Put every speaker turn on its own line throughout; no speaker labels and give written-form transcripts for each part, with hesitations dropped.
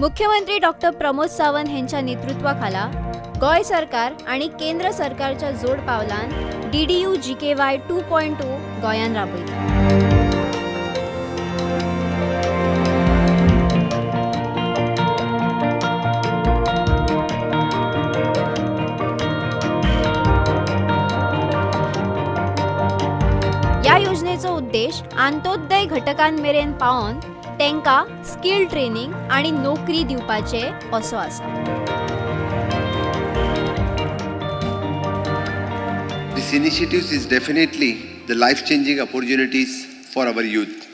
मुख्यमंत्री डॉक्टर प्रमोद सावंत यांच्या नेतृत्वाखाला गोय सरकार आणि केंद्र सरकारच्या जोड पावलान DDU GKY 2.0 गोयान राबयता. या योजनेचो उद्देश अंत्योदय घटकांमेरेन पावोन तेंका स्किल ट्रेनिंग आणि नोकरी दिवपाचे असो आसा.
This initiative is definitely the life-changing opportunities for our youth.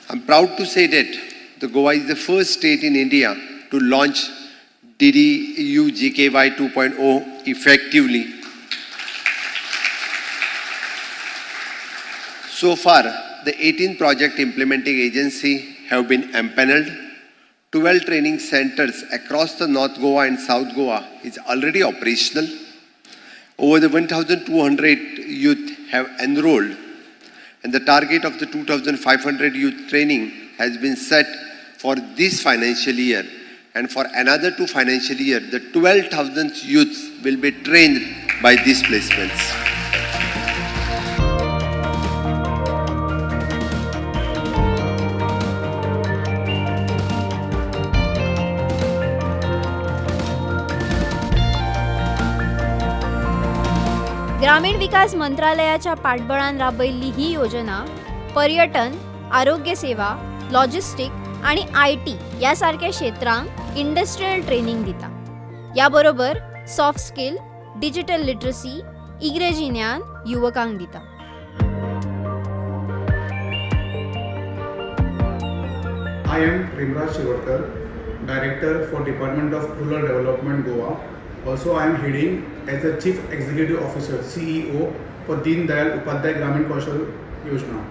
I'm proud to say that the Goa is the first state in India to launch DDU GKY 2.0 effectively. So far, the 18 project implementing agency have been empaneled. 12 training centers across the North Goa and South Goa is already operational. Over the 1,200 youth have enrolled, and the target of the 2,500 youth training has been set for this financial year. And for another 2 financial years, the 12,000 youths will be trained by these placements.
ग्रामीण विकास मंत्रालयाच्या पाठबळान राबयल्ली ही योजना पर्यटन, आरोग्य सेवा, logistic आणि IT यासारख्या क्षेत्रांक industrial training दिता. याबरोबर सॉफ्ट स्किल, डिजिटल लिटरसी, इंग्रजी ज्ञान युवकांक दिता.
I am Premraj Shivarkar, Director for Department of Rural Development Goa. Also, I am heading as the Chief Executive Officer (CEO) for Deen Dayal Upadhyay Gramin Kaushal Yojana.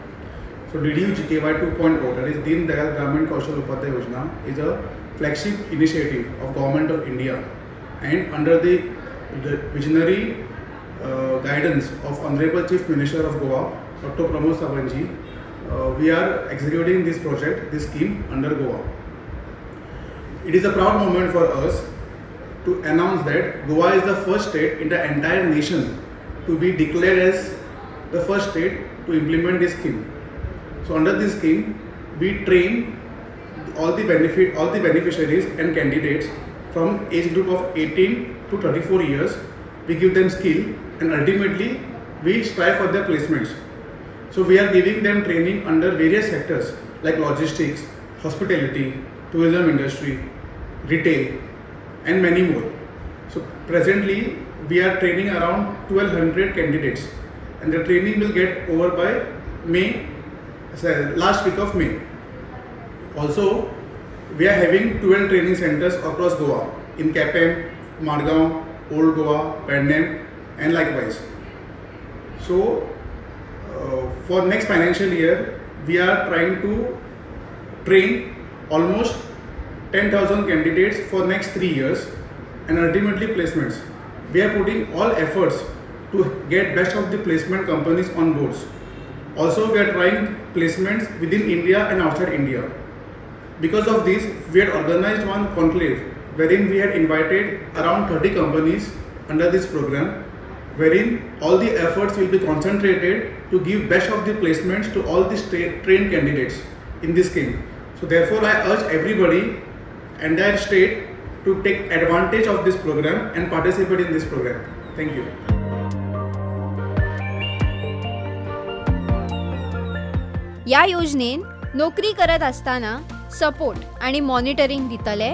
So, DDU GKY 2.0, that is Deen Dayal Gramin Kaushal Upadhyay Yojana, is a flagship initiative of Government of India, and under the visionary guidance of Honorable Chief Minister of Goa, Dr. Pramod Sawant ji, we are executing this project, this scheme under Goa. It is a proud moment for us to announce that Goa is the first state in the entire nation to be declared as the first state to implement this scheme. So under this scheme, we train all the beneficiaries and candidates from age group of 18 to 34 years. We give them skill and ultimately we strive for their placements. So we are giving them training under various sectors like logistics, hospitality, tourism industry, retail, and many more. So presently we are training around 1,200 candidates, and the training will get over by last week of May. Also, we are having 12 training centers across Goa in Kapem, Margaon, Old Goa, Pendem, and likewise. So for next financial year, we are trying to train almost 10,000 candidates for next 3 years and ultimately placements. We are putting all efforts to get best of the placement companies on boards. Also, we are trying placements within India and outside India. Because of this, we had organized one conclave wherein we had invited around 30 companies under this program, wherein all the efforts will be concentrated to give best of the placements to all the trained candidates in this scheme. So therefore, I urge everybody, entire state, to take advantage of this program and participate in this program. Thank you.
या योजनेन नोकरी करत असताना support आणि monitoring दितले,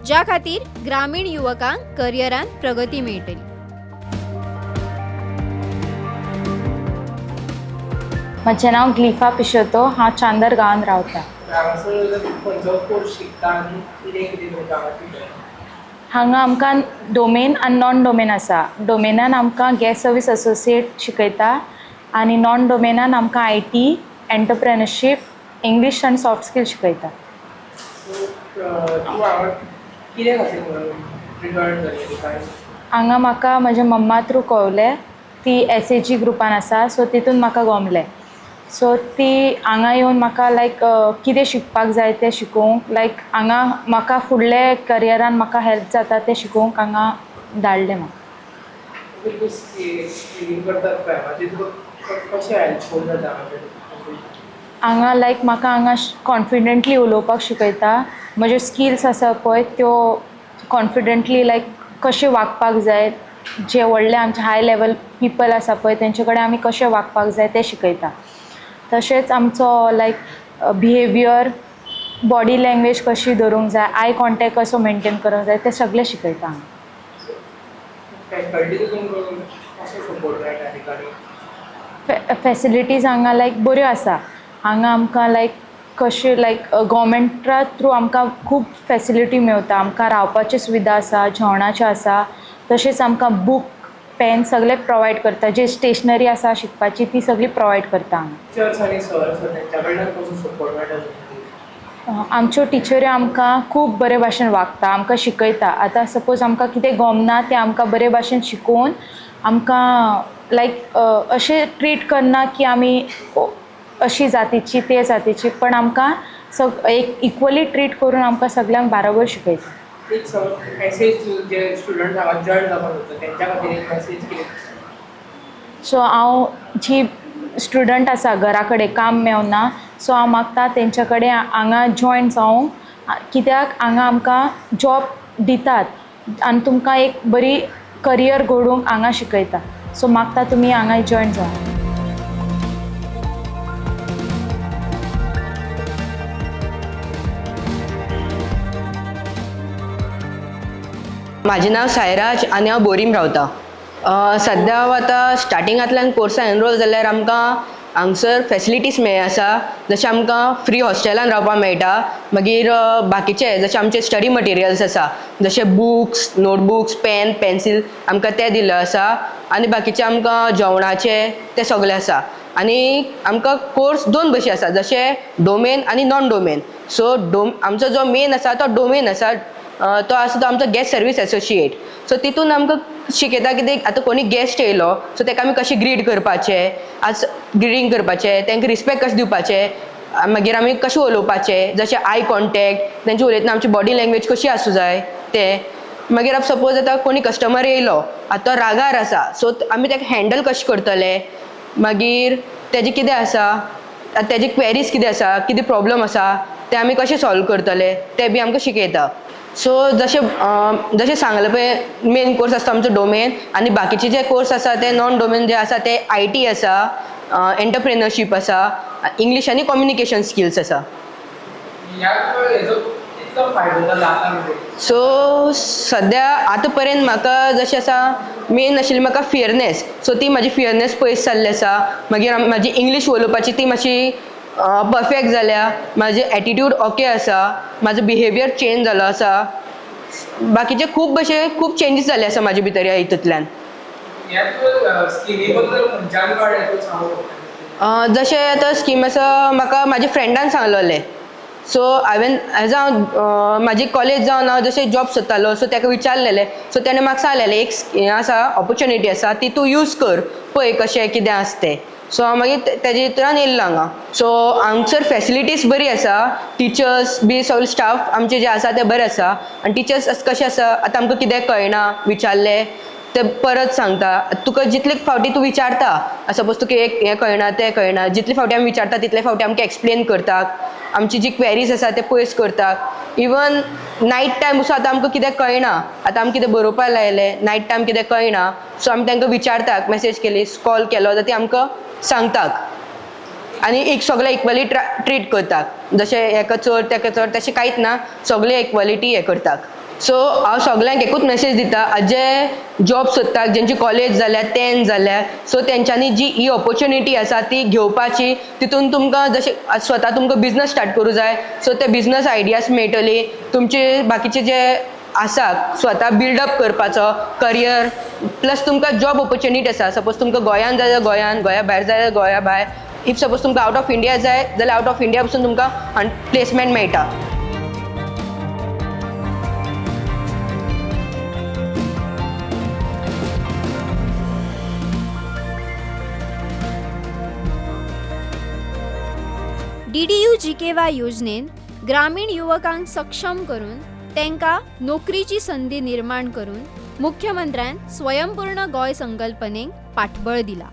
ज्या खातीर ग्रामीण युवकांक करियरान प्रगती मेळटली.
म्हजें नांव ग्लिफा पिशोतो. हांव चांदर गांवांत रावतां. हांगा आमकां डोमेन आनी नॉन डोमेन आसा. डोमेनान आमकां गॅस सर्वीस असोसिएट शिकयता आनी नॉन डोमेनान आमकां IT, एंटरप्रेन्योरशीप, इंग्लीश आनी सॉफ्ट स्किल शिकयता. हांगा म्हाका म्हज्या मम्मा थ्रू कळवलें. ती SAG ग्रुपान आसा, सो तितून म्हाका गमलें. सो ती हांगा येवन म्हाका लायक कितें शिकपाक जाय तें शिकोवंक लायक हांगा म्हाका फुडले करियरान म्हाका हेल्प जाता तें शिकोवंक हांगा धाडलें म्हाका. हांगा लायक म्हाका हांगा कॉन्फिडंटली उलोवपाक शिकयता. म्हज्यो स्किल्स आसा पळय त्यो कॉन्फिडंटली लायक कशें वागपाक जाय, जे व्हडले आमचे हाय लेवल पिपल आसा पळय तेंचे कडेन आमी कशें वागपाक जाय तें शिकयता. तशेंच आमचो लायक बिहेवियर, बॉडी लँग्वेज कशी धरूंक जाय, आय कॉन्टेक्ट कसो मेंटेन करूंक जाय तें सगळें शिकयता हांगा. फॅसिलिटीज हांगा लायक बऱ्यो आसा. हांगा आमकां लायक कशें लायक गव्हर्मेंटा थ्रू आमकां खूब फॅसिलिटी मेळटा. आमकां रावपाची सुविधा आसा, जेवणाचें आसा, तशेंच आमकां बूक पेन सगळे प्रोवायड करता. जी स्टेशनरी आसा शिकपाची ती सगळी प्रोवायड करता हांगा. आमच्यो टिचऱ्यो आमकां खूब बरे भाशेन वागता, आमकां शिकयता. आतां सपोज आमकां कितें गमना तें आमकां बरे भाशेन शिकोवन आमकां लायक अशें ट्रीट करना की आमी अशी जातीची ते जातीची, पण आमकां एक इक्वली ट्रीट करून आमकां सगळ्यांक बाराबर शिकयता. सो हांव जी स्टुडंट आसा घरा कडेन काम मेळना, सो हांव मागता तेंच्या कडेन हांगा जॉयन जावंक, कित्याक हांगा आमकां जॉब दितात आनी तुमकां एक बरी करियर घडोवंक हांगा शिकयता. सो मागता तुमी हांगा जॉयन जावं.
माझें नाव सायराज आनी हांव बोरीम रावतां. सद्या हांव आतां स्टार्टिंगांतल्यान कोर्सान एनरोल जाल्यार आमकां हांगसर फॅसिलिटीज मेळ्ळे आसा. जशें आमकां फ्री हॉस्टेलान रावपाक मेळटा. मागीर बाकीचे जशे आमचे स्टडी मटिरियल्स आसा, जशे बुक्स, नोटबुक्स, पेन, पेन्सील आमकां ते दिल्ले आसा. आनी बाकीचे आमकां जेवणाचे ते सगळे आसा. आनी आमकां कोर्स दोन भशेन आसा, जशे डोमेन आनी नॉन डोमेन. सो आमचो जो मेन आसा तो डोमेन आसा, तो आसा तो आमचो गॅस्ट सर्वीस एसोसिएट. सो तितून आमकां शिकयता कितें आतां कोणी गॅस्ट येयलो सो ताका आमी कशें ग्रीट करपाचें, आज ग्रिटींग करपाचें, तांकां रिस्पेक्ट कशें दिवपाचें, मागीर आमी कशें उलोवपाचें, जशें आय कॉन्टेक्ट, तांचे उलयतना आमची बॉडी लँग्वेज कशी आसूं जाय तें. मागीर सपोज आतां कोणी कस्टमर येयलो, आतां तो रागार आसा, सो आमी ताका हँडल कशें करतले, मागीर तेजें कितें आसा, तेजी क्वेरीज कितें आसा, कितें प्रॉब्लम आसा ते आमी कशें सॉल्व करतले तें बी आमकां शिकयता. सो जशें सांगलें पळय मेन कोर्स आसता आमचो डोमेन, आनी बाकीचे जे कोर्स आसा ते नॉन डोमेन जे आसा ते IT आसा, एंटरप्रेनरशीप आसा, इंग्लीश आनी कम्युनिकेशन स्किल्स आसा. सो सद्या आतां पर्यंत म्हाका जशें आसा मेन आशिल्ली म्हाका फियरनेस. सो ती म्हाजी फियरनेस पयस जाल्ली आसा. मागीर म्हाजी इंग्लीश उलोवपाची ती मातशी परफेक्ट जाल्या. म्हाजे एटिट्यूड ओके आसा. म्हाजो बिहेवियर चेंज जालो आसा. बाकीचे खूब चेंजीस जाल्ले आसा म्हाजे भितर ह्या हितूंतल्यान. जशें आतां स्कीम आसा म्हाका म्हाज्या फ्रेंडान सांगलोलें. सो हांवें म्हाजी कॉलेज जावन हांव जशें जॉब सोदतालो सो ताका विचारलेलें. सो ताणें म्हाका सांगलेलें एक हें आसा, ऑपॉर्च्युनिटी आसा, ती तूं यूज कर, पळय कशें कितें आसा तें. सो हांव मागीर तेजे हितून येयल्लो हांगा. सो हांगसर फॅसिलिटीज बरी आसा. टिचर्स बी सगळे स्टाफ आमचे जे आसा ते बरे आसा. आनी टिचर्स कशें आसा, आतां आमकां कितें कळना विचारलें ते परत सांगता. तुका जितले फावटी तूं विचारता, सपोज तुका एक हें कळना तें कळना, जितले फावटी आमी विचारता तितले फावटी आमकां एक्सप्लेन करता. आमची जी क्वेरीज आसा ते पयस करता. इवन नायट टायम असो आतां आमकां कितें कळना, आतां आमकां कितें बरोवपाक लायलें, नायट टायम कितें कळना, सो आमी तांकां विचारतात, मेसेज केली, कॉल केलो जाल्यार ती आमकां सांगतात. आनी एक सगळे इक्वली ट्रीट करतात. जशें हेका चड तेका चड तशें कांयच ना, सगळे इक्वलिटी हें करतात. सो हांव सगळ्यांक एकूच मेसेज दिता, जे जॉब सोदतात, जेंची कॉलेज जाल्या 10th जाल्या, सो तेंच्यांनी जी ही ऑपॉर्च्युनिटी आसा ती घेवपाची. तितून तुमकां जशें स्वता तुमकां बिझनस स्टार्ट करूं जाय सो ते बिझनस आयडियाज मेळटली. तुमचे बाकीचे जे आसा स्वता बिल्डअप करपाचो करियर, प्लस तुमकां जॉब ऑपॉर्च्युनिटी आसा. सपोज तुमकां गोंयान जाय जाल्यार गोंयान, गोंया भायर जाय जाल्यार गोंया भायर. इफ सपोज तुमकां आउट ऑफ इंडिया जाय जाल्यार आउट ऑफ इंडिया पसून तुमकां प्लेसमेंट मेळटा.
DDU GKY योजनेन ग्रामीण युवकांक सक्षम करून त्यांका नोकरीची संधी निर्माण करून मुख्यमंत्र्यान स्वयंपूर्ण गोंय संकल्पनेक पाठबळ दिला.